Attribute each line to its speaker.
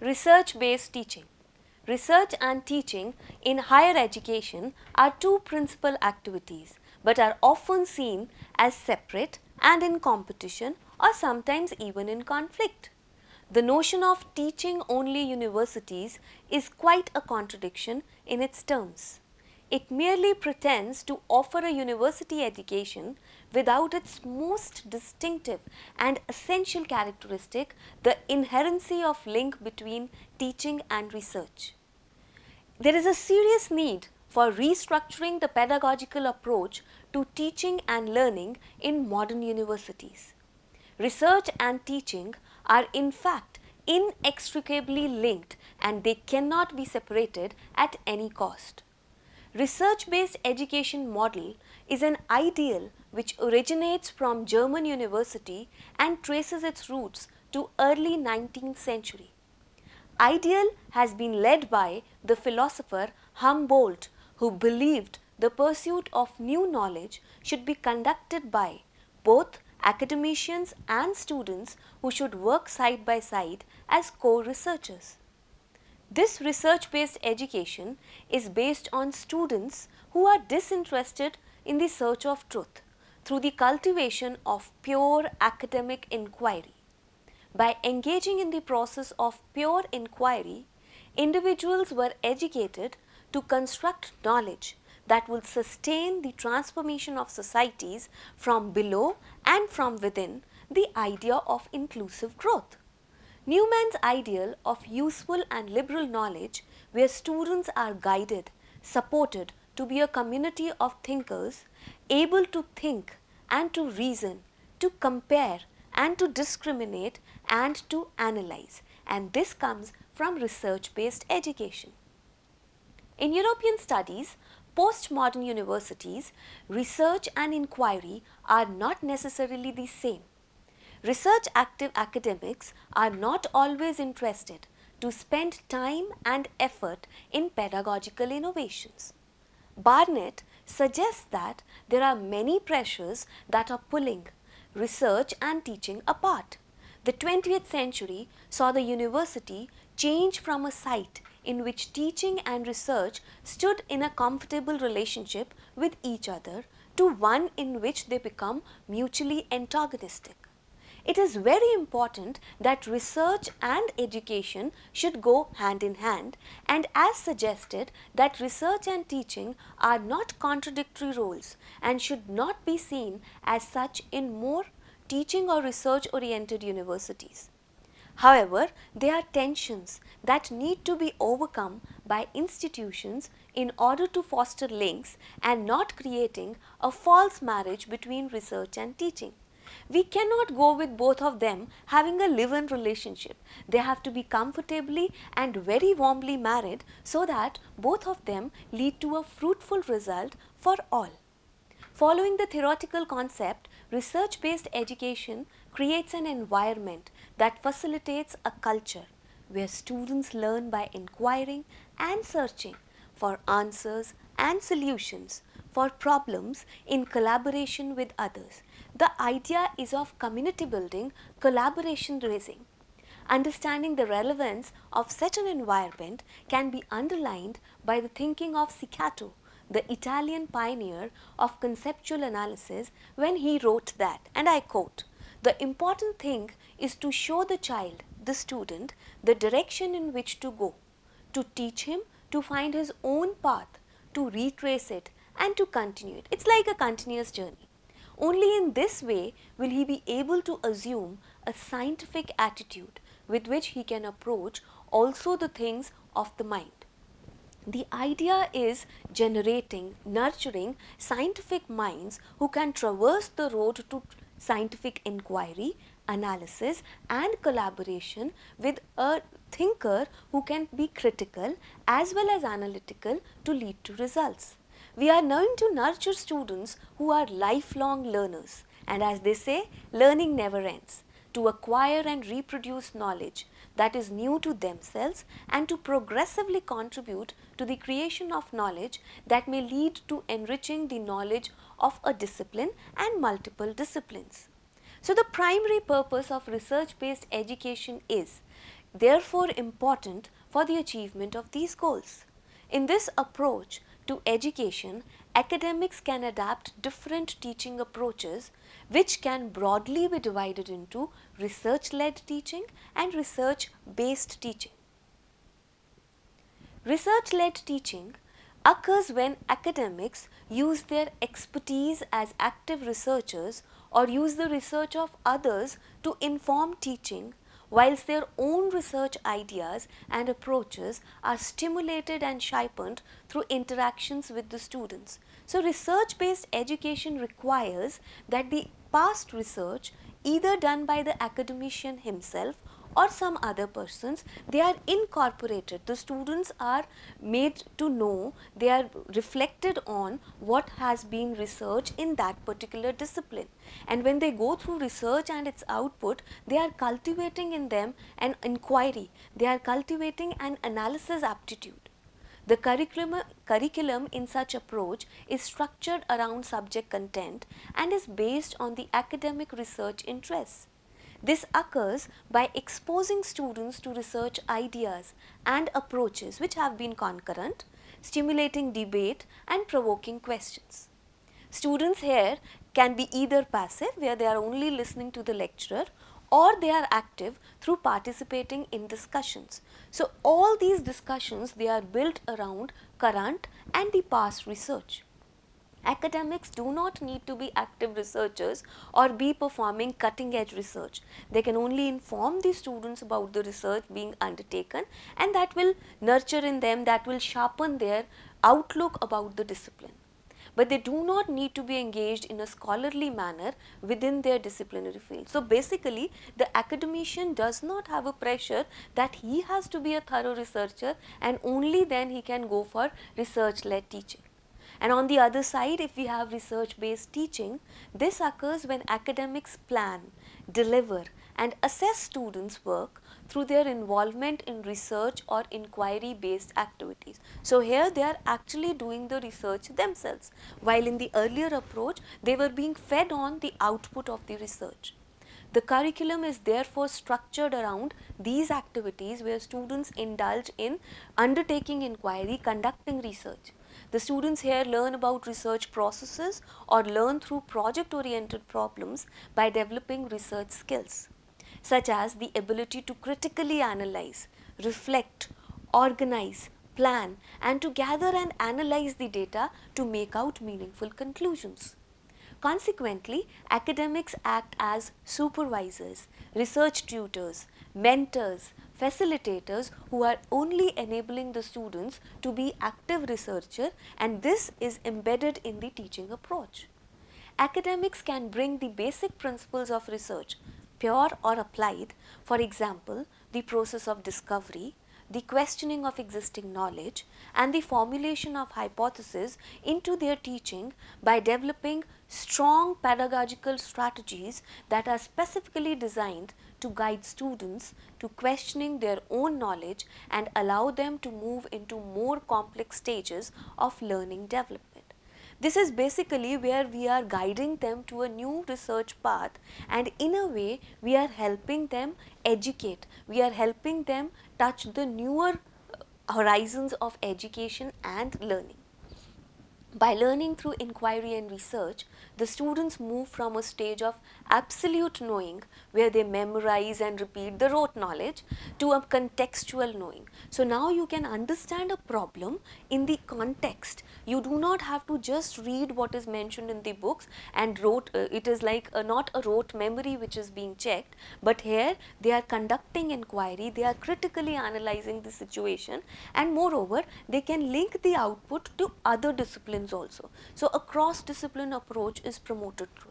Speaker 1: Research-based teaching. Research and teaching in higher education are two principal activities but are often seen as separate and in competition or sometimes even in conflict. The notion of teaching only universities is quite a contradiction in its terms. It merely pretends to offer a university education without its most distinctive and essential characteristic, the inherency of link between teaching and research. There is a serious need for restructuring the pedagogical approach to teaching and learning in modern universities. Research and teaching are in fact inextricably linked and they cannot be separated at any cost. Research-based education model is an ideal which originates from German university and traces its roots to early 19th century. Ideal has been led by the philosopher Humboldt, who believed the pursuit of new knowledge should be conducted by both academicians and students who should work side by side as co-researchers. This research-based education is based on students who are disinterested in the search of truth through the cultivation of pure academic inquiry. By engaging in the process of pure inquiry, individuals were educated to construct knowledge that will sustain the transformation of societies from below and from within, the idea of inclusive growth. Newman's ideal of useful and liberal knowledge, where students are guided, supported to be a community of thinkers, able to think and to reason, to compare and to discriminate and to analyze, and this comes from research-based education. In European studies, postmodern universities, research and inquiry are not necessarily the same. Research active academics are not always interested to spend time and effort in pedagogical innovations. Barnett suggests that there are many pressures that are pulling research and teaching apart. The 20th century saw the university change from a site in which teaching and research stood in a comfortable relationship with each other to one in which they become mutually antagonistic. It is very important that research and education should go hand in hand, and as suggested that research and teaching are not contradictory roles and should not be seen as such in more teaching or research oriented universities. However, there are tensions that need to be overcome by institutions in order to foster links and not creating a false marriage between research and teaching. We cannot go with both of them having a live-in relationship. They have to be comfortably and very warmly married so that both of them lead to a fruitful result for all. Following the theoretical concept, research-based education creates an environment that facilitates a culture where students learn by inquiring and searching for answers and solutions for problems in collaboration with others. The idea is of community building, collaboration raising. Understanding the relevance of such an environment can be underlined by the thinking of Ciccato, the Italian pioneer of conceptual analysis, when he wrote that, and I quote, "The important thing is to show the child, the student, the direction in which to go, to teach him to find his own path, to retrace it and to continue it." It's like a continuous journey. Only in this way will he be able to assume a scientific attitude with which he can approach also the things of the mind. The idea is generating, nurturing scientific minds who can traverse the road to scientific inquiry, analysis and collaboration with a thinker who can be critical as well as analytical to lead to results. We are going to nurture students who are lifelong learners, and as they say, learning never ends, to acquire and reproduce knowledge that is new to themselves and to progressively contribute to the creation of knowledge that may lead to enriching the knowledge of a discipline and multiple disciplines. So, the primary purpose of research-based education is therefore important for the achievement of these goals. In this approach to education, academics can adapt different teaching approaches which can broadly be divided into research-led teaching and research-based teaching. Research-led teaching occurs when academics use their expertise as active researchers or use the research of others to inform teaching, whilst their own research ideas and approaches are stimulated and sharpened through interactions with the students. So, research-based education requires that the past research, either done by the academician himself or some other persons, they are incorporated. The students are made to know, they are reflected on what has been researched in that particular discipline. And when they go through research and its output, they are cultivating in them an inquiry, they are cultivating an analysis aptitude. The curriculum in such approach is structured around subject content and is based on the academic research interests. This occurs by exposing students to research ideas and approaches which have been concurrent, stimulating debate and provoking questions. Students here can be either passive, where they are only listening to the lecturer, or they are active through participating in discussions. So, all these discussions, they are built around current and the past research. Academics do not need to be active researchers or be performing cutting edge research. They can only inform the students about the research being undertaken, and that will nurture in them, that will sharpen their outlook about the discipline. But they do not need to be engaged in a scholarly manner within their disciplinary field. So, basically the academician does not have a pressure that he has to be a thorough researcher and only then he can go for research led teaching. And on the other side, if we have research based teaching, this occurs when academics plan, deliver and assess students' work through their involvement in research or inquiry based activities. So, here they are actually doing the research themselves, while in the earlier approach they were being fed on the output of the research. The curriculum is therefore structured around these activities where students indulge in undertaking inquiry, conducting research. The students here learn about research processes or learn through project oriented problems by developing research skills, such as the ability to critically analyze, reflect, organize, plan and to gather and analyze the data to make out meaningful conclusions. Consequently, academics act as supervisors, research tutors, mentors, facilitators who are only enabling the students to be active researcher, and this is embedded in the teaching approach. Academics can bring the basic principles of research, pure or applied, for example, the process of discovery, the questioning of existing knowledge and the formulation of hypotheses into their teaching by developing strong pedagogical strategies that are specifically designed to guide students to questioning their own knowledge and allow them to move into more complex stages of learning development. This is basically where we are guiding them to a new research path, and in a way we are helping them educate, we are helping them touch the newer horizons of education and learning. By learning through inquiry and research, the students move from a stage of absolute knowing where they memorize and repeat the rote knowledge to a contextual knowing. So, now you can understand a problem in the context. You do not have to just read what is mentioned in the books and it is like not a rote memory which is being checked, but here they are conducting inquiry, they are critically analyzing the situation, and moreover they can link the output to other disciplines also. So, a cross discipline approach is promoted through.